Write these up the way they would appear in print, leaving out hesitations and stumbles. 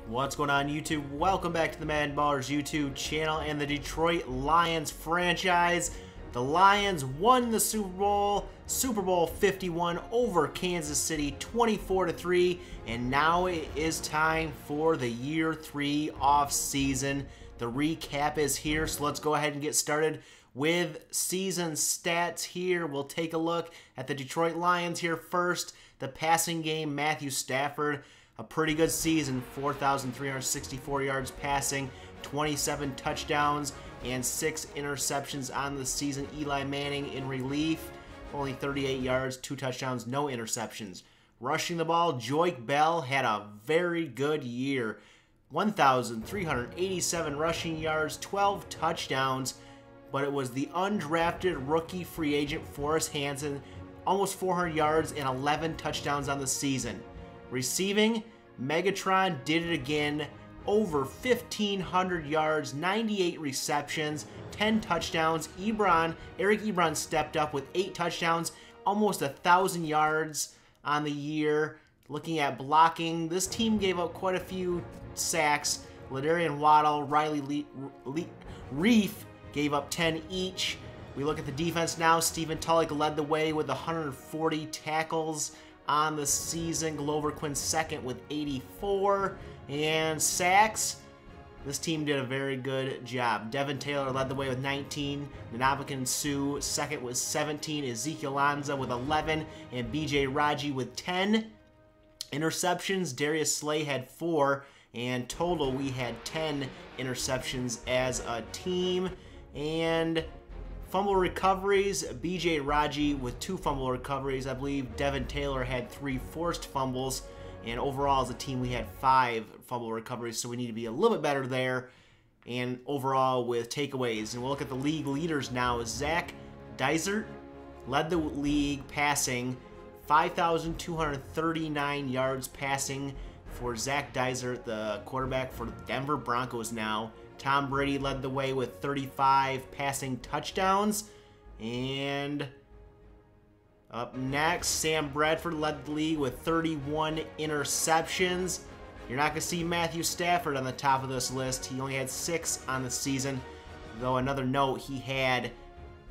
What's going on, YouTube? Welcome back to the MaddenBallerz YouTube channel and the Detroit Lions franchise. The Lions won the Super Bowl 51 over Kansas City 24-3, and now it is time for the Year 3 off-season. The recap is here, so let's go ahead and get started with season stats here. We'll take a look at the Detroit Lions here first. The passing game, Matthew Stafford, a pretty good season, 4,364 yards passing, 27 touchdowns, and 6 interceptions on the season. Eli Manning in relief, only 38 yards, 2 touchdowns, no interceptions. Rushing the ball, Joique Bell had a very good year. 1,387 rushing yards, 12 touchdowns, but it was the undrafted rookie free agent Forrest Hanson, almost 400 yards and 11 touchdowns on the season. Receiving, Megatron did it again, over 1,500 yards, 98 receptions, 10 touchdowns. Eric Ebron stepped up with 8 touchdowns, almost 1,000 yards on the year. Looking at blocking, this team gave up quite a few sacks. Ladarian Waddle, Riley Reef gave up 10 each. We look at the defense now. Stephen Tulloch led the way with 140 tackles on the season. Glover Quinn second with 84. And sacks, this team did a very good job. Devin Taylor led the way with 19. Nanabakan Sue second with 17. Ezekiel Lanza with 11. And BJ Raji with 10. Interceptions, Darius Slay had 4. And total, we had 10 interceptions as a team. And fumble recoveries, BJ Raji with 2 fumble recoveries. I believe Devin Taylor had 3 forced fumbles. And overall, as a team, we had 5 fumble recoveries, so we need to be a little bit better there. And overall, with takeaways. And we'll look at the league leaders now. Zach Dysert led the league passing, 5,239 yards passing for Zach Dysert, the quarterback for the Denver Broncos now. Tom Brady led the way with 35 passing touchdowns. And up next, Sam Bradford led the league with 31 interceptions. You're not going to see Matthew Stafford on the top of this list. He only had 6 on the season. Though another note, he had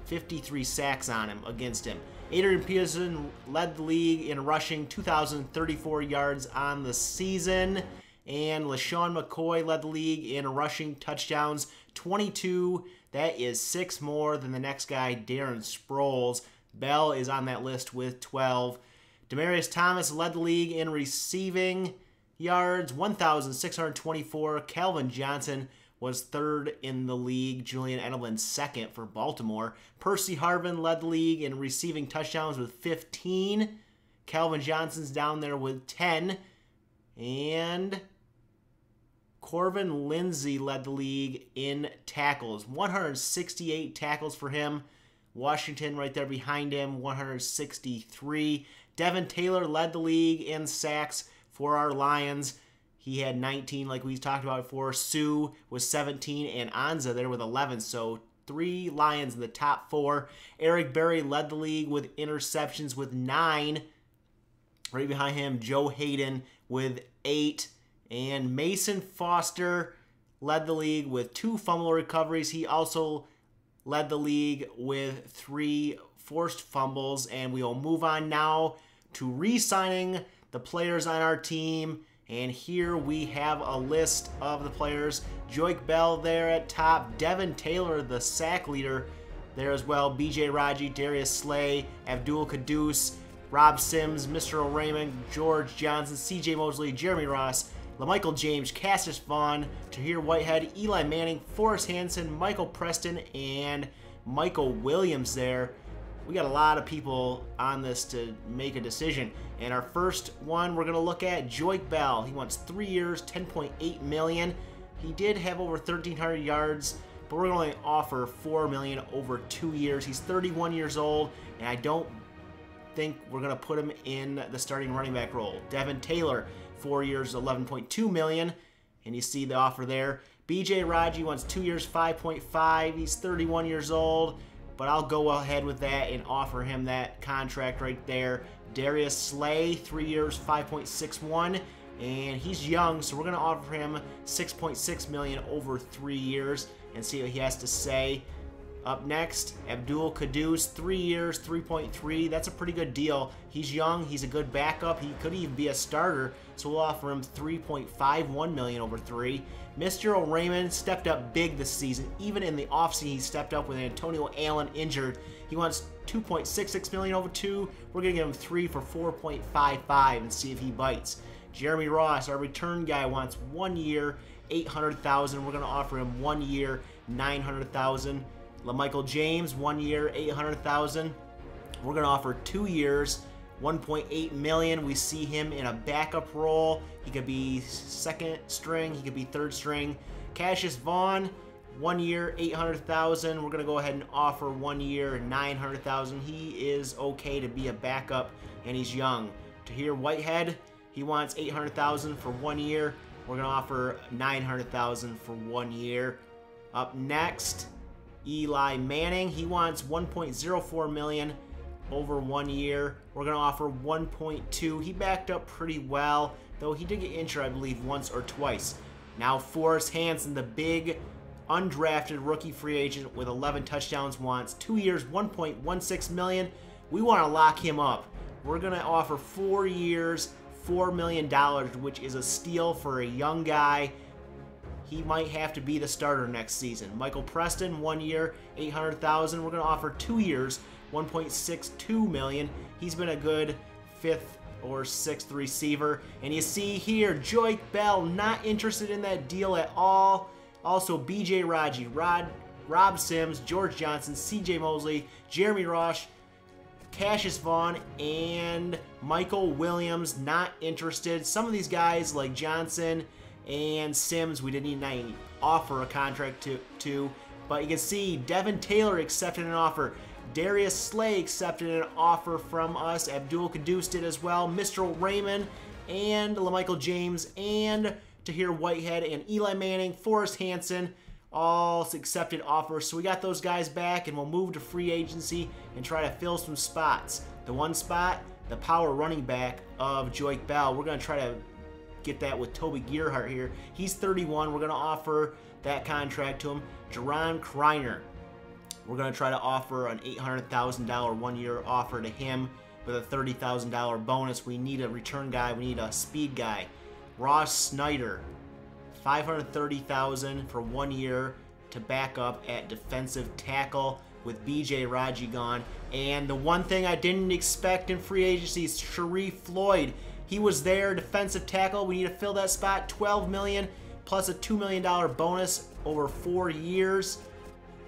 53 sacks on him against him. Adrian Peterson led the league in rushing, 2,034 yards on the season. And LaShawn McCoy led the league in rushing touchdowns, 22. That is 6 more than the next guy, Darren Sproles. Bell is on that list with 12. Demaryius Thomas led the league in receiving yards, 1,624. Calvin Johnson was 3rd in the league. Julian Edelman 2nd for Baltimore. Percy Harvin led the league in receiving touchdowns with 15. Calvin Johnson's down there with 10. And Corvin Lindsay led the league in tackles, 168 tackles for him. Washington right there behind him, 163. Devin Taylor led the league in sacks for our Lions. He had 19, like we talked about before. Sue was 17, and Anza there with 11. So 3 Lions in the top 4. Eric Berry led the league with interceptions with 9. Right behind him, Joe Hayden with 8. And Mason Foster led the league with 2 fumble recoveries. He also led the league with 3 forced fumbles. And we will move on now to re-signing the players on our team. And here we have a list of the players. Joique Bell there at top. Devin Taylor, the sack leader, there as well. BJ Raji, Darius Slay, Abdul Quddus, Rob Sims, Mr. O'Raymond, George Johnson, CJ Mosley, Jeremy Ross, LaMichael James, Cassius Vaughn, Tahir Whitehead, Eli Manning, Forrest Hanson, Michael Preston, and Michael Williams there. We got a lot of people on this to make a decision. And our first one we're going to look at, Joique Bell. He wants 3 years, $10.8 million. He did have over 1,300 yards, but we're going to offer $4 million over 2 years. He's 31 years old, and I don't think we're going to put him in the starting running back role. Devin Taylor, 4 years, $11.2 million, and you see the offer there. BJ Raji wants 2 years, $5.5. He's 31 years old, but I'll go ahead with that and offer him that contract right there. Darius Slay, 3 years, $5.61. and he's young, so we're going to offer him $6.6 million over 3 years and see what he has to say. Up next, Abdul Quddus, 3 years, 3.3. That's a pretty good deal. He's young. He's a good backup. He could even be a starter, so we'll offer him $3.51 million over 3. Mr. Raymond stepped up big this season. Even in the offseason, he stepped up with Antonio Allen injured. He wants $2.66 million over 2. We're going to give him 3 for $4.55 and see if he bites. Jeremy Ross, our return guy, wants 1 year, $800,000. We're going to offer him 1 year, $900,000. LaMichael James, 1 year, $800,000. We're going to offer 2 years, $1.8 million. We see him in a backup role. He could be second string. He could be third string. Cassius Vaughn, 1 year, $800,000. We're going to go ahead and offer 1 year, $900,000. He is okay to be a backup, and he's young. Tahir Whitehead, he wants $800,000 for 1 year. We're going to offer $900,000 for 1 year. Up next, Eli Manning, he wants $1.04 million over 1 year. We're going to offer 1.2. He backed up pretty well, though he did get injured, I believe, once or twice. Now Forrest Hanson, the big undrafted rookie free agent with 11 touchdowns, wants 2 years, $1.16 million. We want to lock him up. We're going to offer 4 years, $4 million, which is a steal for a young guy. He might have to be the starter next season. Michael Preston, 1 year, $800,000. We're going to offer 2 years, $1.62 million. He's been a good 5th or 6th receiver. And you see here, Joique Bell, not interested in that deal at all. Also, B.J. Raji, Rob Sims, George Johnson, C.J. Mosley, Jeremy Ross, Cassius Vaughn, and Michael Williams, not interested. Some of these guys, like Johnson and Sims, we didn't even offer a contract to, but you can see Devin Taylor accepted an offer. Darius Slay accepted an offer from us. Abdul Quddus did as well. Mr. Raymond and LaMichael James and Tahir Whitehead and Eli Manning, Forrest Hanson, all accepted offers. So we got those guys back, and we'll move to free agency and try to fill some spots. The one spot, the power running back of Joique Bell. We're going to try to get that with Toby Gerhart here. He's 31. We're going to offer that contract to him. Jerron Kreiner, we're going to try to offer an $800,000 one-year offer to him with a $30,000 bonus. We need a return guy. We need a speed guy. Ross Snyder, $530,000 for 1 year to back up at defensive tackle with B.J. Raji gone. And the one thing I didn't expect in free agency is Sharif Floyd. He was there, defensive tackle. We need to fill that spot. $12 million plus a $2 million bonus over 4 years.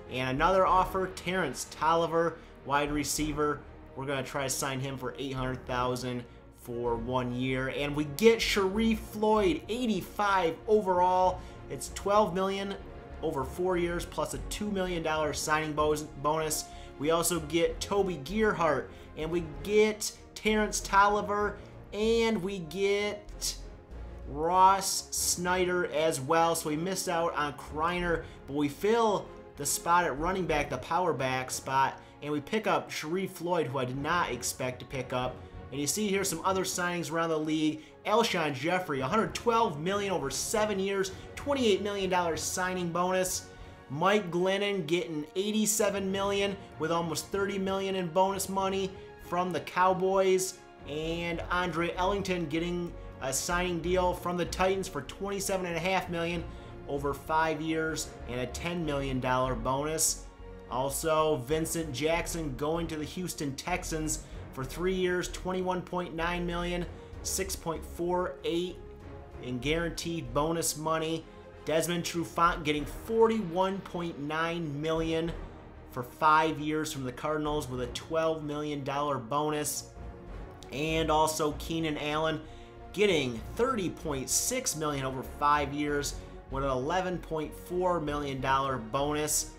And another offer, Terrence Tolliver, wide receiver. We're going to try to sign him for $800,000 for 1 year. And we get Sharif Floyd, 85 overall. It's $12 million over 4 years plus a $2 million signing bonus. We also get Toby Gerhart, and we get Terrence Tolliver, and we get Ross Snyder as well. So we missed out on Kreiner, but we fill the spot at running back, the power back spot, and we pick up Sharif Floyd, who I did not expect to pick up. And you see here some other signings around the league. Alshon Jeffrey, $112 million over 7 years, $28 million signing bonus. Mike Glennon getting $87 million with almost $30 million in bonus money from the Cowboys. And Andre Ellington getting a signing deal from the Titans for $27.5 million over 5 years and a $10 million bonus. Also, Vincent Jackson going to the Houston Texans for 3 years, $21.9 million, $6.48 in guaranteed bonus money. Desmond Trufant getting $41.9 million for 5 years from the Cardinals with a $12 million bonus. And also Keenan Allen getting $30.6 million over 5 years with an $11.4 million bonus.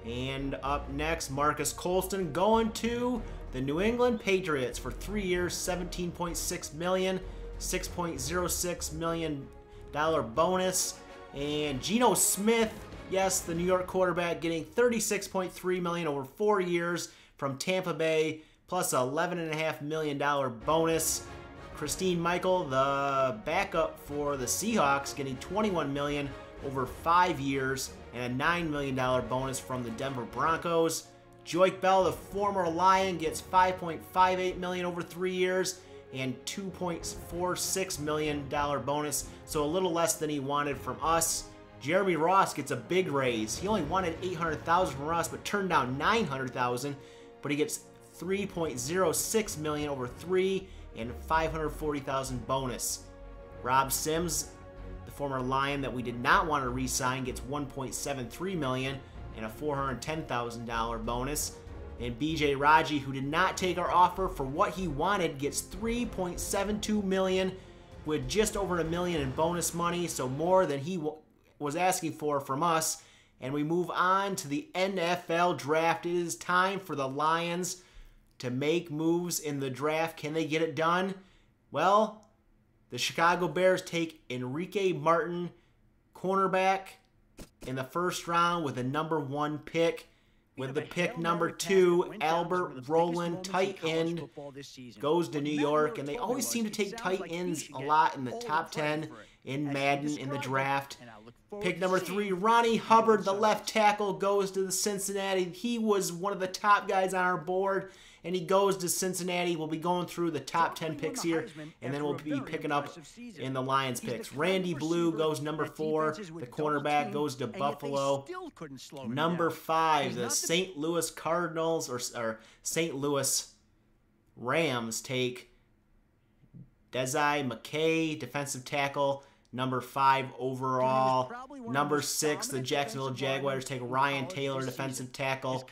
And up next, Marcus Colston going to the New England Patriots for 3 years, $17.6 million, $6.06 million bonus. And Geno Smith, yes, the New York quarterback, getting $36.3 million over 4 years from Tampa Bay, plus a $11.5 million bonus. Christine Michael, the backup for the Seahawks, getting $21 million over 5 years and a $9 million bonus from the Denver Broncos. Joique Bell, the former Lion, gets $5.58 million over 3 years and $2.46 million bonus, so a little less than he wanted from us. Jeremy Ross gets a big raise. He only wanted $800,000 from us, but turned down $900,000, but he gets $3.06 million over 3 and $540,000 bonus. Rob Sims, the former Lion that we did not want to re-sign, gets $1.73 million and a $410,000 bonus. And BJ Raji, who did not take our offer for what he wanted, gets $3.72 million with just over $1 million in bonus money, so more than he was asking for from us. And we move on to the NFL draft. It is time for the Lions to make moves in the draft. Can they get it done? Well, the Chicago Bears take Enrique Martin, cornerback, in the first round with the #1 pick. With the pick #2, Albert Rowland, tight end, goes to New York. And they always seem to take tight ends a lot in the top 10 in Madden in the draft. Pick #3, Ronnie Hubbard, the left tackle, goes to the Cincinnati. He was one of the top guys on our board, and he goes to Cincinnati. We'll be going through the top 10 picks here, and then we'll be picking up in the Lions picks. Randy Blue goes #4. The cornerback goes to Buffalo. #5, the St. Louis Cardinals, or St. Louis Rams, take Desi McKay, defensive tackle, #5 overall. #6, the Jacksonville Jaguars take Ryan Taylor, defensive tackle.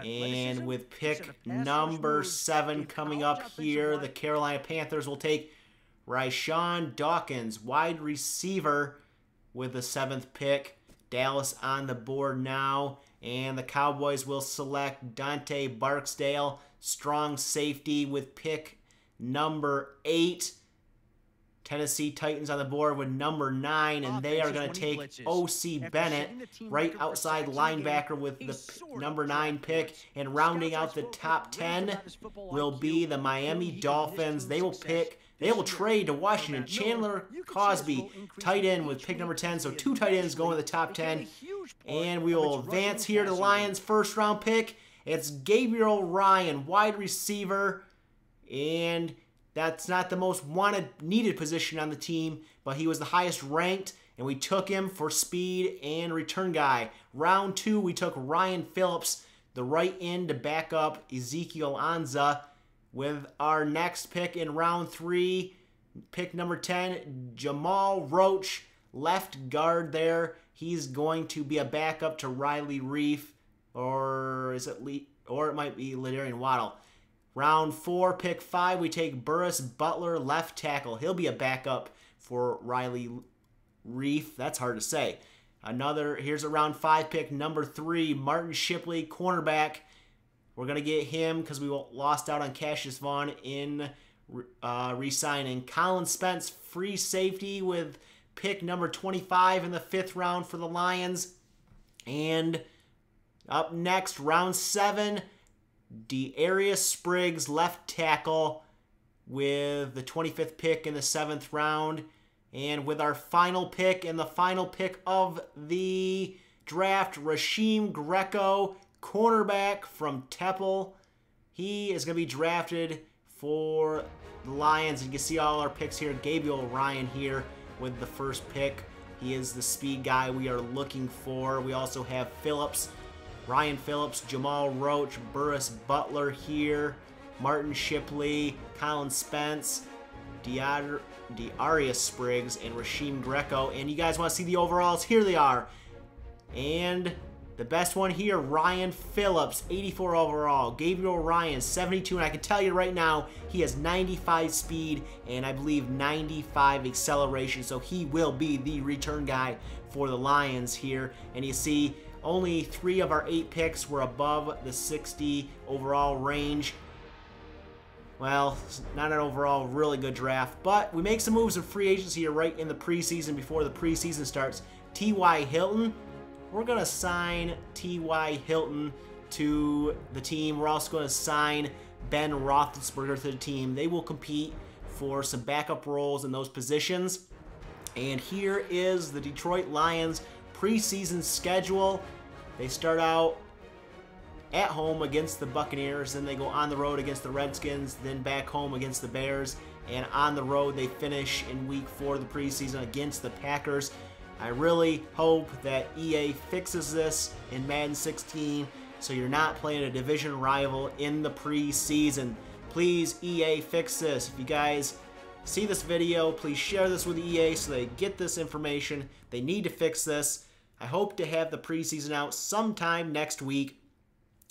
And with pick #7 coming up here, the Carolina Panthers will take Ryshawn Dawkins, wide receiver, with the 7th pick. Dallas on the board now. And the Cowboys will select Dante Barksdale, strong safety, with pick #8. Tennessee Titans on the board with #9, and they are going to take O.C. Bennett, right outside linebacker, with the #9 pick. And rounding out the top 10 will be the Miami Dolphins. They will trade to Washington. Chandler Cosby, tight end, with pick #10. So 2 tight ends going to the top 10. And we will advance here to the Lions' first round pick. It's Gabriel Ryan, wide receiver, and that's not the most needed position on the team, but he was the highest ranked, and we took him for speed and return guy. Round 2, we took Ryan Phillips, the right end, to back up Ezekiel Anza. With our next pick in round 3, pick #10, Jamal Roach, left guard there. He's going to be a backup to Riley Reef, or it might be Ladarian Waddle. Round 4, pick 5, we take Burris Butler, left tackle. He'll be a backup for Riley Reef. That's hard to say. Here's a round 5 pick, #3, Martin Shipley, cornerback. We're going to get him because we lost out on Cassius Vaughn in re-signing. Colin Spence, free safety, with pick #25 in the 5th round for the Lions. And up next, round 7, De'Arius Spriggs, left tackle, with the 25th pick in the 7th round. And with our final pick, and the final pick of the draft, Rasheem Greco, cornerback from Temple. He is going to be drafted for the Lions. You can see all our picks here. Gabriel Ryan here with the first pick. He is the speed guy we are looking for. We also have Phillips, Ryan Phillips, Jamal Roach, Burris Butler here, Martin Shipley, Colin Spence, De'Arius Spriggs, and Rasheem Greco. And you guys want to see the overalls? Here they are. And the best one here, Ryan Phillips, 84 overall. Gabriel Ryan, 72. And I can tell you right now, he has 95 speed and I believe 95 acceleration. So he will be the return guy for the Lions here. And you see, only 3 of our 8 picks were above the 60 overall range. Well, not an overall really good draft, but we make some moves in free agency here right in the preseason before the preseason starts. T.Y. Hilton, we're going to sign T.Y. Hilton to the team. We're also going to sign Ben Roethlisberger to the team. They will compete for some backup roles in those positions. And here is the Detroit Lions preseason schedule. They start out at home against the Buccaneers, then they go on the road against the Redskins, then back home against the Bears, and on the road they finish in week 4 of the preseason against the Packers. I really hope that EA fixes this in Madden 16 so you're not playing a division rival in the preseason. Please, EA, fix this. If you guys see this video, please share this with EA so they get this information. They need to fix this. I hope to have the preseason out sometime next week.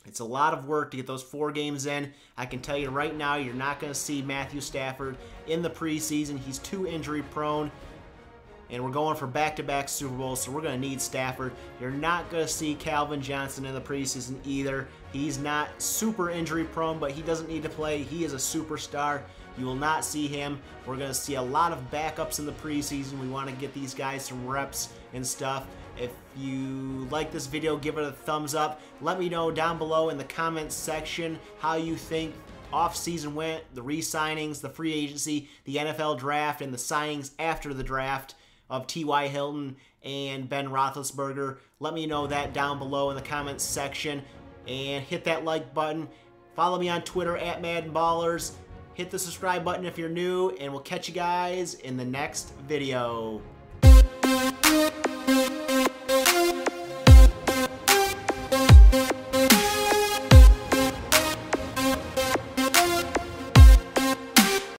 It's a lot of work to get those 4 games in. I can tell you right now, you're not going to see Matthew Stafford in the preseason. He's too injury prone. And we're going for back-to-back Super Bowls, so we're going to need Stafford. You're not going to see Calvin Johnson in the preseason either. He's not super injury prone, but he doesn't need to play. He is a superstar. You will not see him. We're going to see a lot of backups in the preseason. We want to get these guys some reps and stuff. If you like this video, give it a thumbs up. Let me know down below in the comments section how you think off-season went, the re-signings, the free agency, the NFL draft, and the signings after the draft of T.Y. Hilton and Ben Roethlisberger. Let me know that down below in the comments section. And hit that like button. Follow me on Twitter at MaddenBallerz. Hit the subscribe button if you're new, and we'll catch you guys in the next video.